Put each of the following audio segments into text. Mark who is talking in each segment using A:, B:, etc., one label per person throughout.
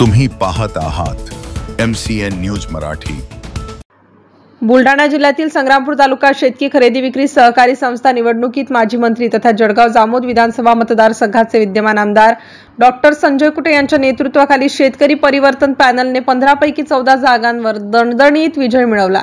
A: तुम्ही पाहत आहात MCN न्यूज मराठी।
B: बुलढाणा जिल्ह्यातील संग्रामपूर तालुका शेतकी खरेदी विक्री सहकारी संस्था निवडणुकीत माजी मंत्री तथा जळगाव जामोद विधानसभा मतदारसंघाचे विद्यमान आमदार डॉक्टर संजय कुटे यांच्या नेतृत्वाखाली शेतकरी परिवर्तन पॅनलने 15 पैकी 14 जागांवर दणदणीत विजय मिळवला,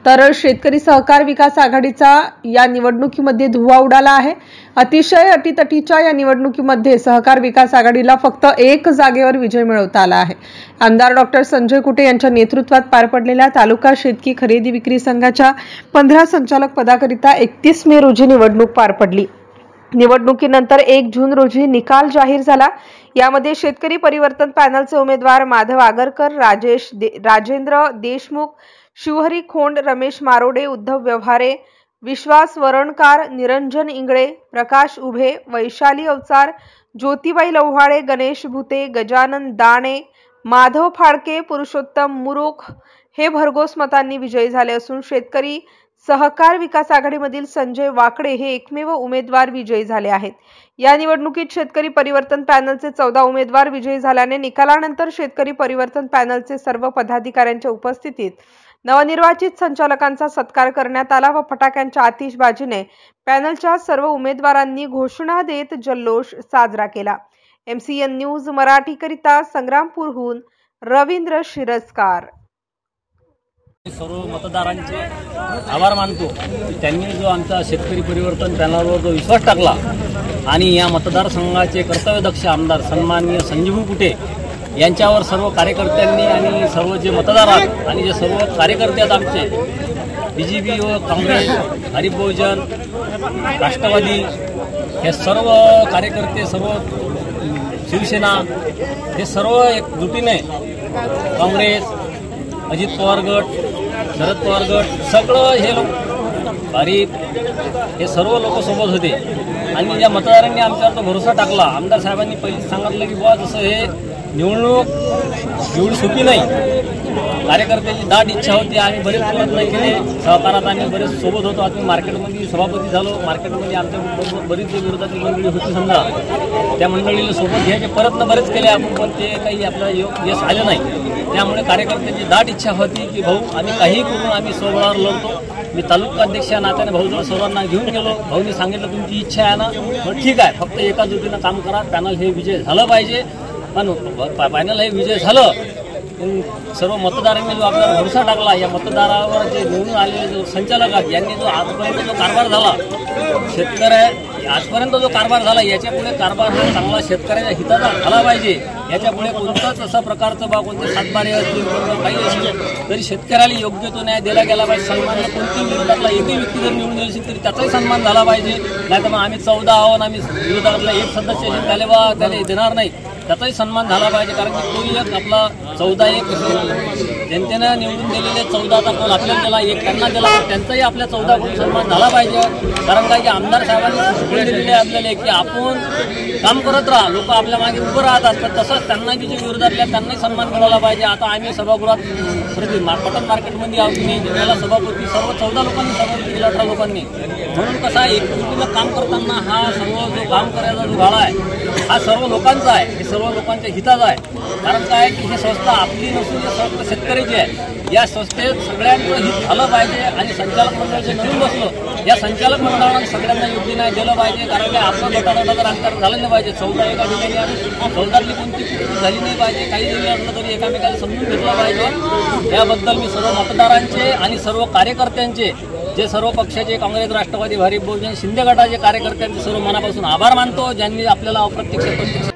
B: तर शेतकरी सहकार विकास आघाडीचा या निवडणुकीमध्ये धुव्वा उडाला आहे। अतिशय अटीतटीच्या या निवडणुकीमध्ये सहकार विकास आघाडीला फक्त 1 जागेवर विजय मिळवता आला आहे। आमदार डॉक्टर संजय कुटे यांच्या नेतृत्वात पार पडलेल्या तालुका शेतकी खरेदी विक्री संघाच्या 15 संचालक पदाकरिता 31 मे रोजी निवडणूक पार पडली। निवडणुकीनंतर 1 जून रोजी निकाल जाहीर झाला। यामध्ये शेतकरी परिवर्तन पॅनलचे उमेदवार माधव आगरकर, राजेंद्र देशमुख, शिवहरी खोंड, रमेश मारोडे, उद्धव व्यवहारे, विश्वास वरणकार, निरंजन इंगळे, प्रकाश उभे, वैशाली अवचार, ज्योतिबाई लव्हाळे, गणेश भुते, गजानन दाणे, माधव फाळके, पुरुषोत्तम मुरुख हे भरघोस मतांनी विजयी झाले असून शेतकरी सहकार विकास आघाडीमधील संजय वाकडे हे एकमेव उमेदवार विजयी झाले आहेत। या निवडणुकीत शेतकरी परिवर्तन पॅनलचे 14 उमेदवार विजयी झाल्याने निकालानंतर शेतकरी परिवर्तन पॅनलचे सर्व पदाधिकाऱ्यांच्या उपस्थितीत नवनिर्वाचित संचालकांचा सत्कार करण्यात आला व फटाक्यांच्या आतिषबाजीने पॅनलच्या सर्व उमेदवारांनी घोषणा देत जल्लोष साजरा केला। MCN न्यूज मराठी करिता संग्रामपूरहून रवींद्र शिरस्कार।
C: सर्व मतदारांचे आभार मानतो की त्यांनी जो आमचा शेतकरी परिवर्तन पॅनलवर जो विश्वास टाकला आणि या मतदारसंघाचे कर्तव्यदक्ष आमदार सन्माननीय संजय कुटे यांच्यावर सर्व कार्यकर्त्यांनी आणि सर्व जे मतदार आहेत आणि जे सर्व कार्यकर्ते आहेत आमचे BJP व काँग्रेस, हरित बहुजन, राष्ट्रवादी हे सर्व कार्यकर्ते, सर्व शिवसेना हे सर्व एकजुटीने काँग्रेस, अजित पवार गट, शरद पवार गट सगळं हे लोक हरित हे सर्व लोक सोबत होते आणि या मतदारांनी आमच्यावर तो भरोसा टाकला। आमदार साहेबांनी पहिलेच सांगितलं की बुवा जसं हे निवडणूक एवढी सोपी नाही, कार्यकर्त्याची दाट इच्छा होती। आम्ही बरेच प्रयत्न केले, सहकारात आम्ही बरेच सोबत होतो। आम्ही मार्केटमध्ये सभापती झालो, मार्केटमध्ये आमच्या बरीच विरोधाची मंडळी होती समजा, त्या मंडळीला सोबत घ्यायचे प्रयत्न बरेच केले आपण, पण ते काही आपलं यश आलं नाही। त्यामुळे कार्यकर्त्यांची दाट इच्छा होती की भाऊ आम्ही काही करून आम्ही सोबळावर लढतो। मी तालुका अध्यक्ष या नात्याने भाऊजवळ सर्वांना घेऊन गेलो, भाऊनी सांगितलं तुमची इच्छा आहे ना, मग ठीक आहे, फक्त एका जुटीनं काम करा, पॅनल हे विजय झालं पाहिजे। पण पॅनल हे विजय झालं, सर्व मतदारांनी जो आपल्याला भरोसा टाकला, या मतदारावर जे निवडून आलेले जो संचालक आहेत यांनी जो आजपर्यंत जो कारभार झाला आजपर्यंत जो कारभार झाला याच्यापुढे कारभार हा चांगला शेतकऱ्याच्या हिताचा झाला पाहिजे। याच्यापुढे कोणताच असा प्रकारचं कोणते सातबारे असतील किंवा काही असतील तरी शेतकऱ्याला योग्य तो न्याय दिला गेला पाहिजे। सन्मानला कोणत्याही विरोधातला एकही व्यक्ती जर निवडून गेली असेल तरी त्याचाही सन्मान झाला पाहिजे। नाही तर मग आम्ही 14 आहोत, आम्ही विरोधातला एक सदस्य असेल त्याला देणार नाही, त्याचाही सन्मान झाला पाहिजे। कारण की तोही एक आपला 14-1 जनतेनं निवडून दिलेले 14चा कोण आपल्याला दिला, 1 त्यांना दिला, त्यांचाही आपल्या 14 कोण सन्मान झाला पाहिजे। कारण काय की आमदार साहेबांनी शिकवून दिलेले आपल्याला की आपण काम करत राहा, लोक आपल्या मागे उभं राहतात, पण तसंच त्यांनाही जे विरोधातल्या त्यांनाही सन्मान मिळाला पाहिजे। आता आम्ही सभागृहात पटन मार्केटमध्ये आहोत की त्याला सभापती सर्व 14 लोकांनी सभापती दिला, 18 लोकांनी, म्हणून कसा एकजुटीनं काम करताना हा सर्व जो काम करायचा जो गाळा आहे हा सर्व लोकांचा आहे, हे सर्व लोकांच्या हिताचा आहे। कारण काय की ही संस्था आपली नसून ही संस्था शेतकऱ्याची आहे। या संस्थेत सगळ्यांचं हित झालं पाहिजे आणि संचालक मंडळ जे नवीन बसलं या संचालक मंडळानं सगळ्यांना योग्य न्याय दिलं पाहिजे। कारण काय आपलं गटागटाचं राजकारण झालं नाही पाहिजे। 14 एका ठिकाणी आणि 14तली कोणती झाली नाही पाहिजे, काही जरी असलं तरी एकामेकाला समजून घेतलं पाहिजे। याबद्दल मी सर्व मतदारांचे आणि सर्व कार्यकर्त्यांचे, जे सर्व पक्षाचे काँग्रेस, राष्ट्रवादी, हरित बहुजन, शिंदे गटाचे कार्यकर्त्यांचे सर्व मनापासून आभार मानतो, ज्यांनी आपल्याला अप्रत्यक्ष